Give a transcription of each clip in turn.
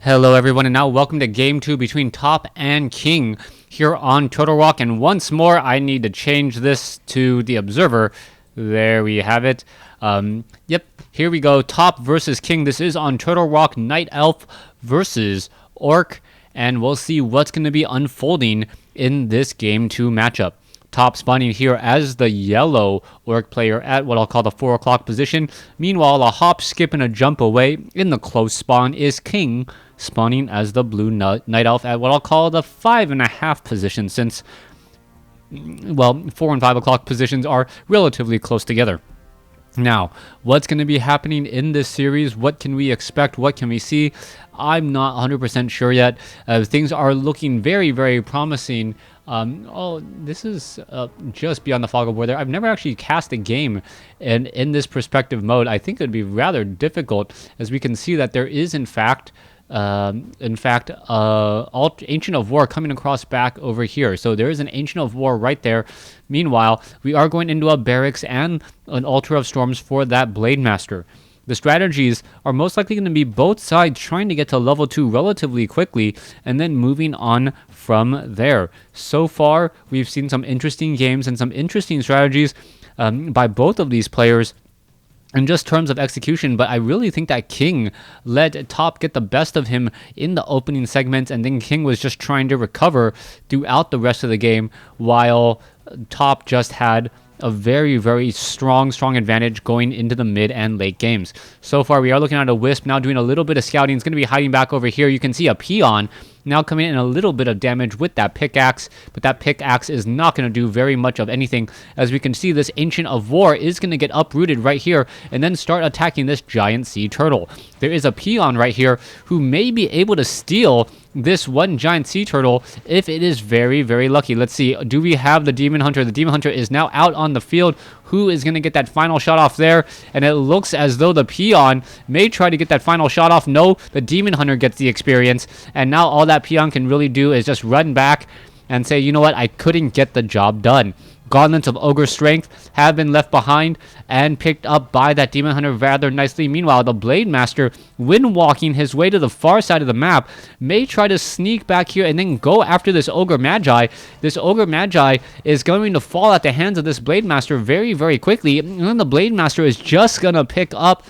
Hello everyone, and now welcome to game 2 between Top and King here on Turtle Rock. And once more, I need to change this to the Observer. There we have it. Yep, here we go. Top versus King. This is on Turtle Rock. Night Elf versus Orc. And we'll see what's going to be unfolding in this game 2 matchup. Top spawning here as the yellow Orc player at what I'll call the 4 o'clock position. Meanwhile, a hop, skip, and a jump away in the close spawn is King, spawning as the blue Night Elf at what I'll call the 5.5 position, since, well, 4 and 5 o'clock positions are relatively close together. Now, what's going to be happening in this series? What can we expect? What can we see? I'm not 100% sure yet. Things are looking very, very promising. This is just beyond the fog of war there. I've never actually cast a game in this perspective mode. I think it would be rather difficult, as we can see that there is, in fact, Ancient of War coming across back over here. So there is an Ancient of War right there. Meanwhile, we are going into a Barracks and an Altar of Storms for that Blade Master. The strategies are most likely going to be both sides trying to get to level 2 relatively quickly and then moving on from there. So far, we've seen some interesting games and some interesting strategies by both of these players in just terms of execution, but I really think that King let Top get the best of him in the opening segments, and then King was just trying to recover throughout the rest of the game, while Top just had a very, very strong advantage going into the mid and late games. So far, we are looking at a Wisp now doing a little bit of scouting. It's going to be hiding back over here. You can see a Peon now coming in a little bit of damage with that pickaxe, but that pickaxe is not going to do very much of anything. As we can see, this Ancient of War is going to get uprooted right here and then start attacking this giant sea turtle. There is a Peon right here who may be able to steal this one giant sea turtle if it is very, very lucky. Let's see. Do we have the Demon Hunter? The Demon Hunter is now out on the field. Who is going to get that final shot off there? And it looks as though the Peon may try to get that final shot off. No, the Demon Hunter gets the experience. And now all that Peon can really do is just run back and say, you know what, I couldn't get the job done. Gauntlets of Ogre Strength have been left behind and picked up by that Demon Hunter rather nicely. Meanwhile, the Blade Master, wind walking his way to the far side of the map, may try to sneak back here and then go after this Ogre Magi. This Ogre Magi is going to fall at the hands of this Blade Master very, very quickly. And then the Blade Master is just going to pick up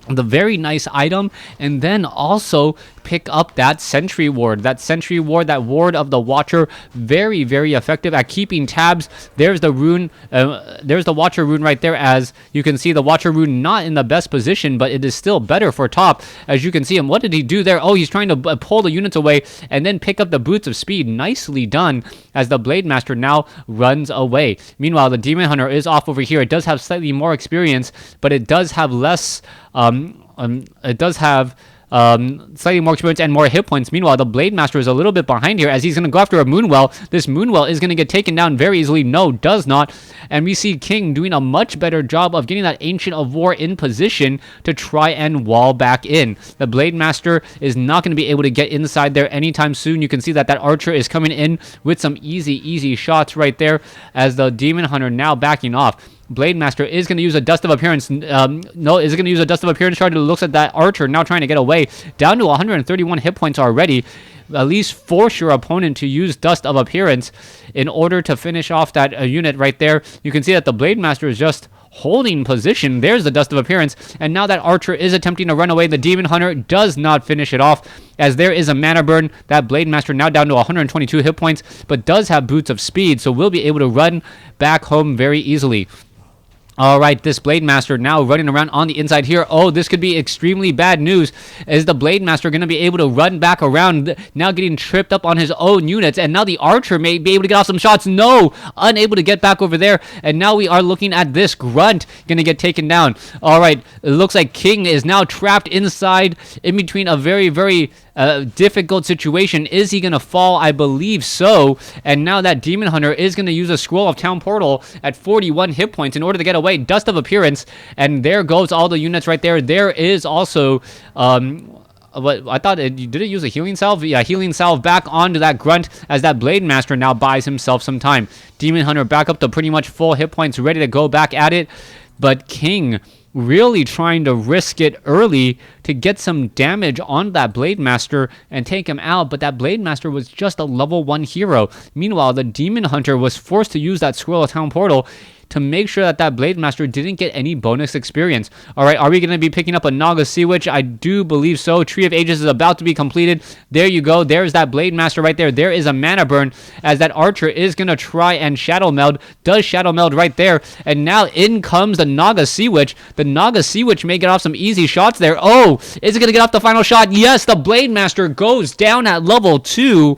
the very nice item and then also pick up that Sentry Ward. That Sentry Ward, that Ward of the Watcher, very, very effective at keeping tabs. There's the rune, there's the Watcher rune right there. As you can see, the Watcher rune not in the best position, but it is still better for Top. As you can see him, what did he do there? Oh, he's trying to pull the units away and then pick up the Boots of Speed. Nicely done, as the Blade Master now runs away. Meanwhile, the Demon Hunter is off over here. It does have slightly more experience, but it does have less slightly more experience and more hit points. Meanwhile, the Blade Master is a little bit behind here, as he's going to go after a Moonwell. This Moonwell is going to get taken down very easily. No, does not. And we see King doing a much better job of getting that Ancient of War in position to try and wall back in. The Blade Master is not going to be able to get inside there anytime soon. You can see that that Archer is coming in with some easy shots right there, as the Demon Hunter now backing off. Blade Master is going to use a Dust of Appearance. Is going to use a Dust of Appearance shard to looks at that Archer now trying to get away. Down to 131 hit points already. At least force your opponent to use Dust of Appearance in order to finish off that unit right there. You can see that the Blade Master is just holding position. There's the Dust of Appearance, and now that Archer is attempting to run away. The Demon Hunter does not finish it off, as there is a mana burn. That Blade Master now down to 122 hit points, but does have Boots of Speed, so will be able to run back home very easily. All right, this Blade Master now running around on the inside here. Oh, this could be extremely bad news. Is the Blade Master going to be able to run back around, now getting tripped up on his own units? And now the Archer may be able to get off some shots. No, unable to get back over there. And now we are looking at this Grunt going to get taken down. All right, it looks like King is now trapped inside in between a very, very difficult situation. Is he going to fall? I believe so. And now that Demon Hunter is going to use a Scroll of Town Portal at 41 hit points in order to get away. Dust of Appearance, and there goes all the units right there. There is also what I thought, did it use a Healing Salve? Yeah, Healing Salve back onto that Grunt, as that Blade Master now buys himself some time. Demon Hunter back up to pretty much full hit points, ready to go back at it. But King really trying to risk it early to get some damage on that Blade Master and take him out, but that Blade Master was just a level 1 hero. Meanwhile, the Demon Hunter was forced to use that Squirrel Town portal to make sure that Blade Master didn't get any bonus experience. All right, are we going to be picking up a Naga Sea Witch? I do believe so. Tree of Ages is about to be completed. There you go. There's that Blade Master right there. There is a mana burn as that Archer is going to try and Shadow Meld. Does Shadow Meld right there. And now in comes the Naga Sea Witch. The Naga Sea Witch may get off some easy shots there. Oh, is it going to get off the final shot? Yes, the Blade Master goes down at level 2.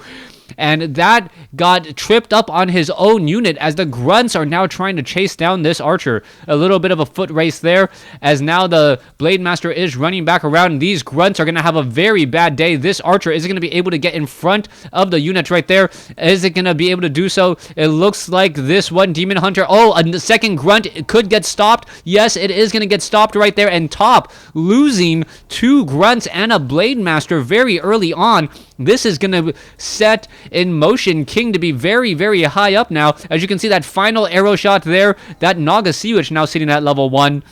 And that got tripped up on his own unit as the grunts are now trying to chase down this archer. A little bit of a foot race there as now the Blade Master is running back around. These grunts are going to have a very bad day. This archer isn't going to be able to get in front of the units right there. Is it going to be able to do so? It looks like this one Demon Hunter. Oh, a second grunt could get stopped. Yes, it is going to get stopped right there. And Top losing 2 grunts and a Blade Master very early on. This is going to set in motion King to be very, very high up now. As you can see, that final arrow shot there, that Naga Sea Witch now sitting at level 1.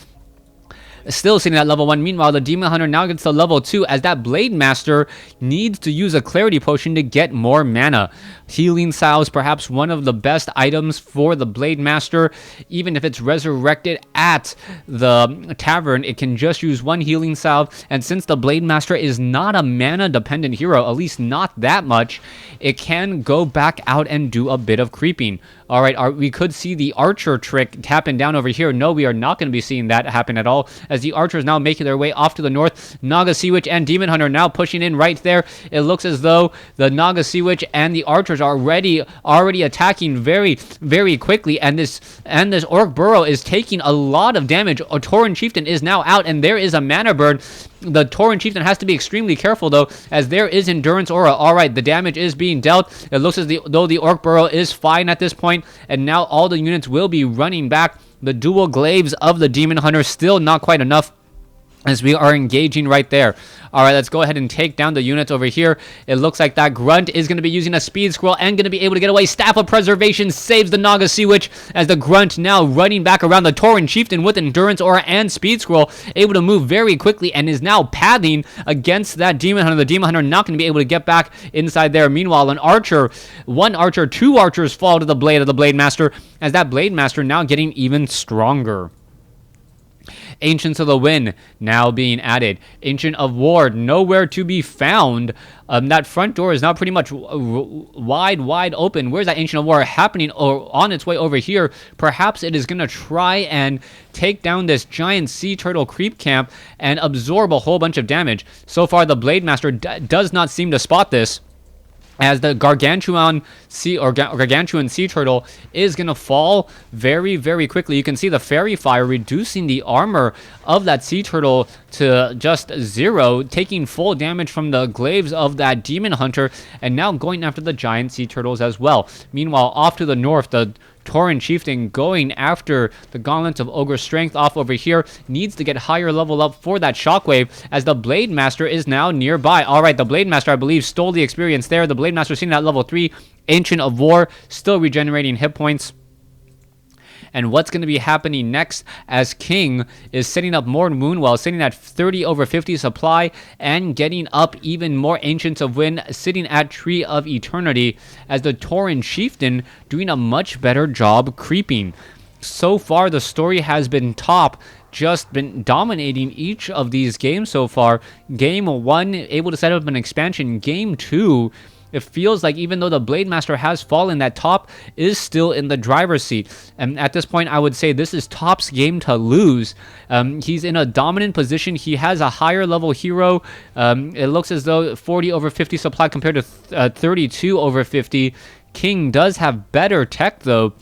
Still sitting at level 1. Meanwhile, the Demon Hunter now gets to level 2 as that Blade Master needs to use a Clarity Potion to get more mana. Healing Salves, perhaps one of the best items for the Blade Master. Even if it's resurrected at the tavern, it can just use 1 Healing Salve. And since the Blade Master is not a mana-dependent hero, at least not that much, it can go back out and do a bit of creeping. All right, we could see the Archer trick happen down over here. No, we are not going to be seeing that happen at all, as the Archers now making their way off to the north. Naga Sea Witch and Demon Hunter now pushing in right there. It looks as though the Naga Sea Witch and the Archers are already attacking very, very quickly, and this Orc Burrow is taking a lot of damage. A Tauren Chieftain is now out, and there is a mana burn. The Tauren Chieftain has to be extremely careful, though, as there is Endurance Aura. All right, the damage is being dealt. It looks as though the Orc Burrow is fine at this point, and now all the units will be running back. The dual glaives of the Demon Hunter still not quite enough, as we are engaging right there. All right, let's go ahead and take down the units over here. It looks like that Grunt is going to be using a Speed Scroll and going to be able to get away. Staff of Preservation saves the Naga Sea Witch, as the Grunt now running back around the Tauren Chieftain with Endurance Aura and Speed Scroll, able to move very quickly and is now pathing against that Demon Hunter. The Demon Hunter not going to be able to get back inside there. Meanwhile, one Archer, 2 Archers fall to the blade of the Blade Master, as that Blade Master now getting even stronger. Ancients of the Wind now being added. Ancient of War nowhere to be found. That front door is now pretty much wide open. Where's that Ancient of War happening? Or on its way over here. Perhaps it is going to try and take down this giant sea turtle creep camp and absorb a whole bunch of damage. So far, the Blade Master does not seem to spot this, as the Gargantuan sea turtle is going to fall very, very quickly. You can see the Fairy Fire reducing the armor of that sea turtle to just 0, taking full damage from the glaives of that Demon Hunter, and now going after the giant sea turtles as well. Meanwhile, off to the north, the Tauren Chieftain going after the Gauntlets of Ogre Strength off over here, needs to get higher level up for that Shockwave, as the Blade Master is now nearby. All right, the Blade Master, I believe, stole the experience there. The Blade Master sitting at level 3. Ancient of War still regenerating hit points. And what's going to be happening next, as King is setting up more Moonwell, sitting at 30 over 50 supply, and getting up even more Ancients of Wind, sitting at Tree of Eternity, as the Tauren Chieftain doing a much better job creeping. So far, the story has been Top, just been dominating each of these games so far. Game 1, able to set up an expansion. Game 2, it feels like even though the Blade Master has fallen, that Top is still in the driver's seat. And at this point, I would say this is Top's game to lose. He's in a dominant position. He has a higher level hero. It looks as though 40 over 50 supply compared to 32 over 50. King does have better tech, though,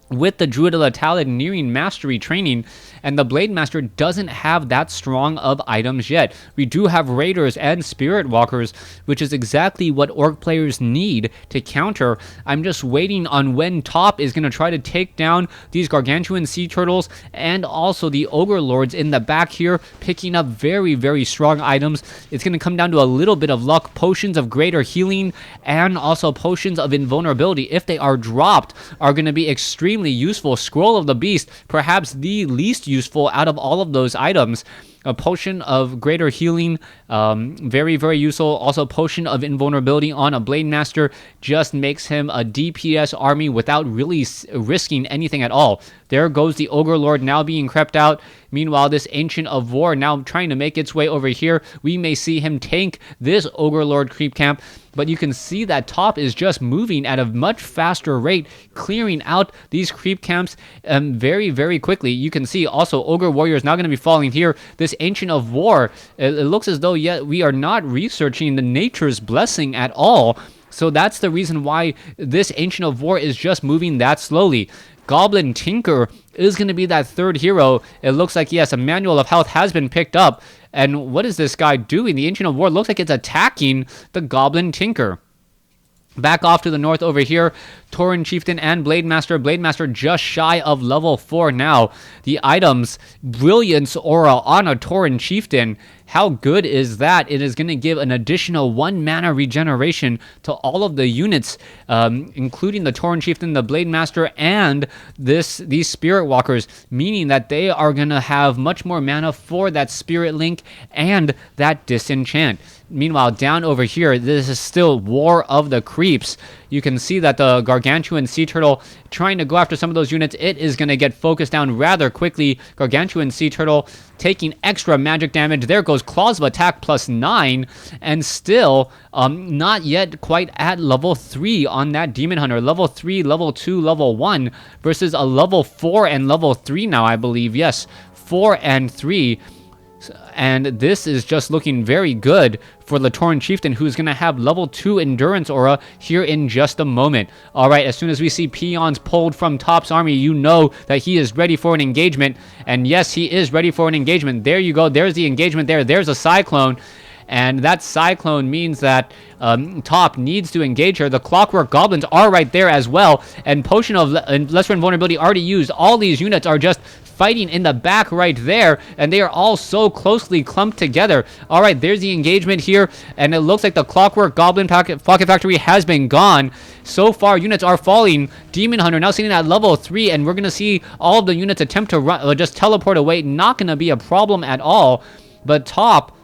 with the Druid of the Talid nearing mastery training, and the Blade Master doesn't have that strong of items yet. We do have Raiders and Spirit Walkers, which is exactly what Orc players need to counter. I'm just waiting on when Top is going to try to take down these Gargantuan Sea Turtles and also the Ogre Lords in the back here, picking up very, very strong items. It's going to come down to a little bit of luck, potions of greater healing, and also potions of invulnerability, if they are dropped, are going to be extremely useful. Scroll of the Beast, perhaps the least useful out of all of those items. A potion of greater healing, very, very useful. Also, potion of invulnerability on a Blade Master just makes him a DPS army without really risking anything at all. There goes the Ogre Lord now being crept out. Meanwhile, this Ancient of War now trying to make its way over here. We may see him tank this Ogre Lord creep camp, but you can see that top is just moving at a much faster rate, clearing out these creep camps very, very quickly. You can see also Ogre Warrior is now going to be falling here. This Ancient of War, it looks as though yet we are not researching the Nature's Blessing at all. So that's the reason why this Ancient of War is just moving that slowly. Goblin Tinker is going to be that third hero. It looks like, yes, a Manual of Health has been picked up. And what is this guy doing? The Ancient of War looks like it's attacking the Goblin Tinker. Back off to the north over here, Tauren Chieftain and Blade Master. Blade Master just shy of level 4 now. The items, Brilliance Aura on a Tauren Chieftain. How good is that? It is going to give an additional 1 mana regeneration to all of the units, including the Tauren Chieftain, the Blade Master, and these Spirit Walkers, meaning that they are going to have much more mana for that Spirit Link and that Disenchant. Meanwhile, down over here, this is still War of the Creeps. You can see that the Gargantuan Sea Turtle trying to go after some of those units. It is going to get focused down rather quickly. Gargantuan Sea Turtle taking extra magic damage. There goes Claws of Attack +9, and still not yet quite at level 3 on that Demon Hunter. Level 3, level 2, level 1 versus a level 4 and level 3 now, I believe. Yes, 4 and 3. And this is just looking very good for the Tauren Chieftain, who's going to have level 2 Endurance Aura here in just a moment. Alright, as soon as we see peons pulled from Top's army, you know that he is ready for an engagement. And yes, he is ready for an engagement. There you go. There's the engagement there. There's a Cyclone. And that Cyclone means that Top needs to engage her. The Clockwork Goblins are right there as well. And Potion of Lesser Invulnerability already used. All these units are just fighting in the back right there, and they are all so closely clumped together. All right, there's the engagement here, and it looks like the Clockwork Goblin Pocket Factory has been gone. So far, units are falling. Demon Hunter now sitting at level 3, and we're going to see all of the units attempt to run, just teleport away. Not going to be a problem at all. But Top,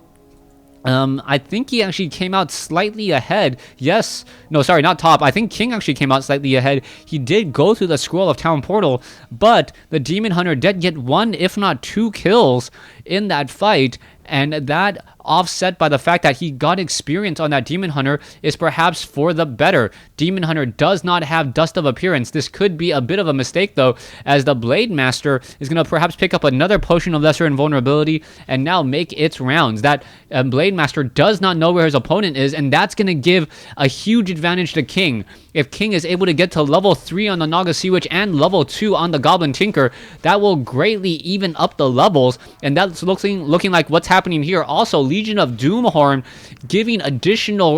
I think he actually came out slightly ahead. Yes. No, sorry, not Top. I think King actually came out slightly ahead. He did go through the Scroll of Town Portal, but the Demon Hunter did get 1, if not 2 kills in that fight, and that offset by the fact that he got experience on that Demon Hunter is perhaps for the better. Demon Hunter does not have Dust of Appearance. This could be a bit of a mistake, though, as the Blade Master is going to perhaps pick up another Potion of Lesser Invulnerability and now make its rounds. That Blade Master does not know where his opponent is, and that's going to give a huge advantage to King. If King is able to get to level 3 on the Naga Sea Witch and level 2 on the Goblin Tinker, that will greatly even up the levels, and that's looking like what's happening here. Also, Legion of Doomhorn giving additional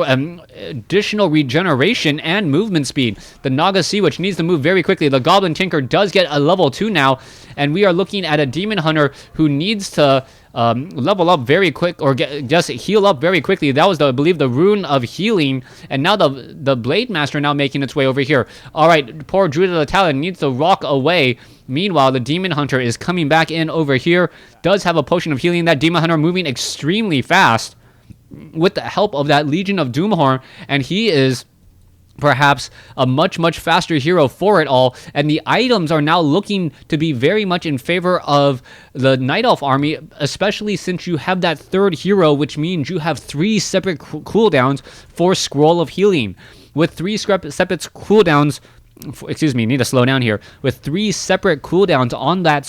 regeneration and movement speed. The Naga Sea Witch needs to move very quickly. The Goblin Tinker does get a level 2 now, and we are looking at a Demon Hunter who needs to level up very quick, or just heal up very quickly. That was, I believe, the Rune of Healing, and now the Blade Master now making its way over here. All right, poor Druid of the Talon needs to rock away. Meanwhile, the Demon Hunter is coming back in over here, does have a Potion of Healing. That Demon Hunter moving extremely fast with the help of that Legion of Doomhorn, and he is perhaps a much faster hero for it all, and the items are now looking to be very much in favor of the Night Elf army, especially since you have that third hero, which means you have 3 separate cooldowns for Scroll of Healing. With 3 separate cooldowns, excuse me, need to slow down here. With 3 separate cooldowns on that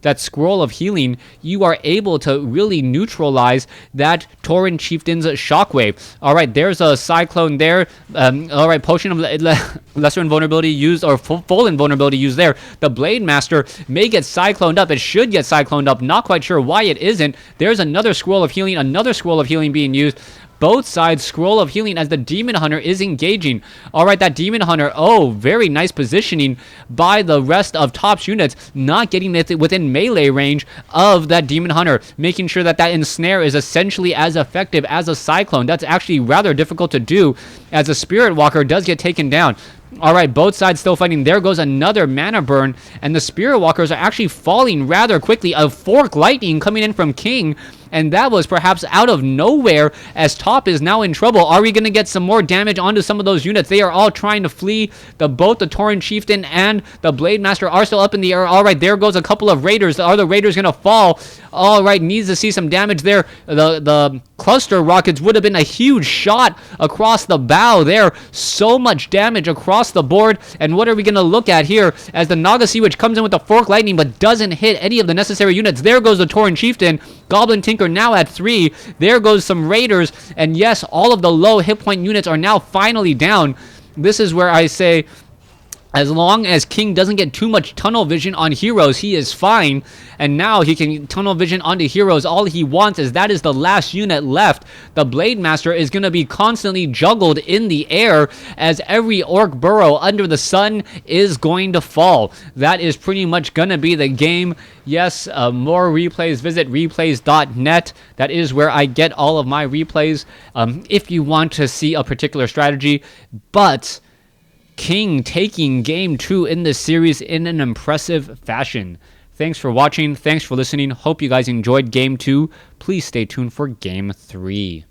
that Scroll of Healing, you are able to really neutralize that Tauren Chieftain's Shockwave. All right, there's a Cyclone there. All right, Potion of Lesser Invulnerability used, or full Invulnerability used there. The Blade Master may get Cycloned up. It should get Cycloned up. Not quite sure why it isn't. There's another Scroll of Healing being used. Both sides Scroll of Healing as the Demon Hunter is engaging. All right, that Demon Hunter, very nice positioning by the rest of Top's units, not getting it within melee range of that Demon Hunter, making sure that Ensnare is essentially as effective as a Cyclone. That's actually rather difficult to do, as a Spirit Walker does get taken down. All right, both sides still fighting. There goes another mana burn, and the Spirit Walkers are actually falling rather quickly. A Fork Lightning coming in from King, and that was perhaps out of nowhere, as top is now in trouble. Are we going to get some more damage onto some of those units? They are all trying to flee. Both the Tauren Chieftain and the Blade Master are still up in the air. All right, there goes a couple of Raiders. Are the Raiders going to fall? All right, needs to see some damage there. The cluster rockets would have been a huge shot across the bow there. So much damage across the board. And what are we going to look at here as the Naga Sea Witch comes in with the Fork Lightning but doesn't hit any of the necessary units? There goes the Tauren Chieftain. Goblin Tinker now at 3. There goes some Raiders. And yes, all of the low hit point units are now finally down. This is where I say, as long as King doesn't get too much tunnel vision on heroes, he is fine. And now he can tunnel vision onto heroes. All he wants is that is the last unit left. The Blade Master is going to be constantly juggled in the air as every orc burrow under the sun is going to fall. That is pretty much going to be the game. Yes, more replays. Visit replays.net. That is where I get all of my replays if you want to see a particular strategy. But King taking game 2 in this series in an impressive fashion. Thanks for watching. Thanks for listening. Hope you guys enjoyed game 2. Please stay tuned for game 3.